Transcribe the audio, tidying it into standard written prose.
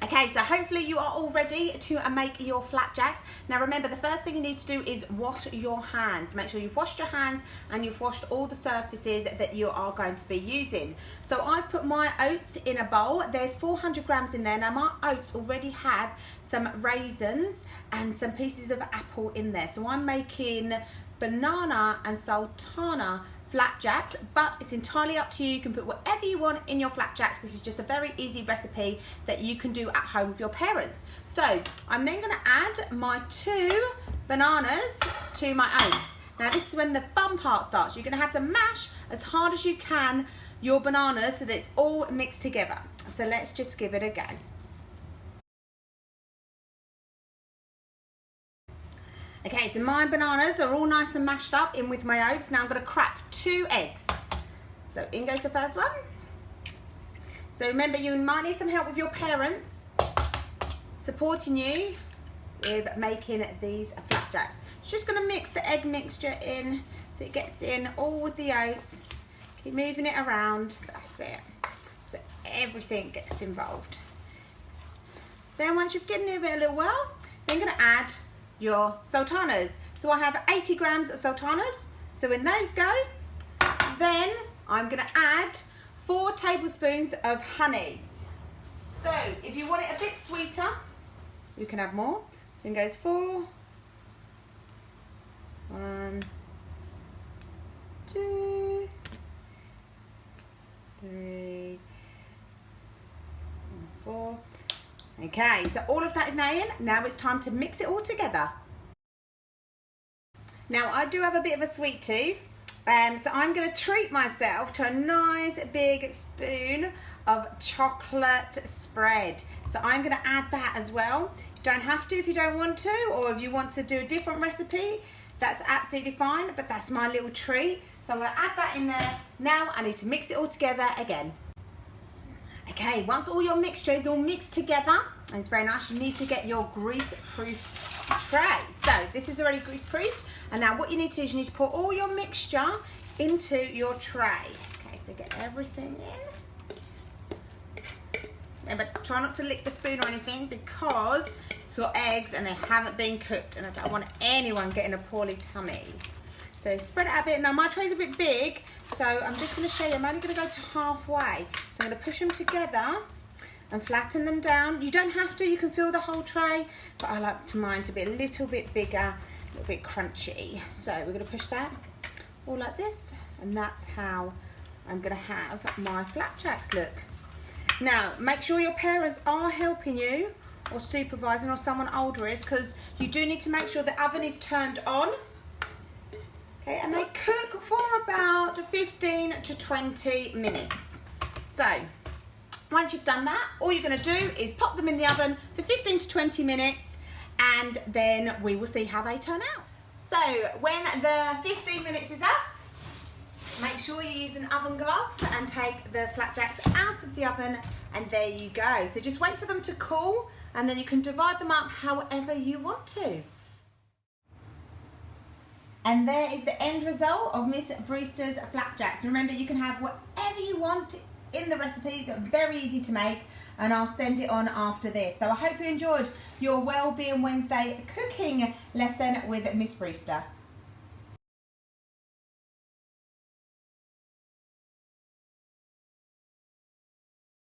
Okay, so hopefully you are all ready to make your flapjacks. Now remember, the first thing you need to do is wash your hands. Make sure you've washed your hands and you've washed all the surfaces that you are going to be using. So I've put my oats in a bowl. There's 400 grams in there. Now my oats already have some raisins and some pieces of apple in there. So I'm making banana and sultana flapjacks, but it's entirely up to you. You can put whatever you want in your flapjacks. This is just a very easy recipe that you can do at home with your parents. So I'm then going to add my 2 bananas to my oats. Now this is when the fun part starts. You're going to have to mash as hard as you can your bananas so that it's all mixed together. So let's just give it a go. Okay, so my bananas are all nice and mashed up in with my oats. Now I'm going to crack 2 eggs. So in goes the first one. So remember, you might need some help with your parents supporting you with making these flapjacks. Just going to mix the egg mixture in so it gets in all with the oats. Keep moving it around. That's it. So everything gets involved. Then once you've given it a little while, then you're going to add your sultanas. So I have 80 grams of sultanas. So when those go, then I'm going to add 4 tablespoons of honey. So if you want it a bit sweeter, you can add more. So it goes 4, 1, 2, 3, 4. Okay, so all of that is now in. Now it's time to mix it all together. Now I do have a bit of a sweet tooth, so I'm going to treat myself to a nice big spoon of chocolate spread. So I'm going to add that as well. You don't have to if you don't want to, or if you want to do a different recipe, that's absolutely fine, but that's my little treat. So I'm going to add that in there. Now I need to mix it all together again. Okay, once all your mixture is all mixed together, and it's very nice, you need to get your grease-proof tray. So this is already grease-proofed, and now what you need to do is you need to pour all your mixture into your tray. Okay, so get everything in. Remember, try not to lick the spoon or anything because it's got eggs and they haven't been cooked, and I don't want anyone getting a poorly tummy. So spread it out a bit. Now my tray's a bit big, so I'm just going to show you. I'm only going to go to halfway. So I'm going to push them together and flatten them down. You don't have to, you can fill the whole tray, but I like mine to be a little bit bigger, a little bit crunchy. So we're going to push that all like this, and that's how I'm going to have my flapjacks look. Now make sure your parents are helping you, or supervising, or someone older is, because you do need to make sure the oven is turned on. Okay, and they cook for about 15 to 20 minutes. So once you've done that, all you're going to do is pop them in the oven for 15 to 20 minutes, and then we will see how they turn out. So when the 15 minutes is up, make sure you use an oven glove and take the flapjacks out of the oven, and there you go. So just wait for them to cool, and then you can divide them up however you want to. And there is the end result of Miss Brewster's flapjacks. Remember, you can have whatever you want in the recipe. They're very easy to make, and I'll send it on after this. So I hope you enjoyed your Wellbeing Wednesday cooking lesson with Miss Brewster.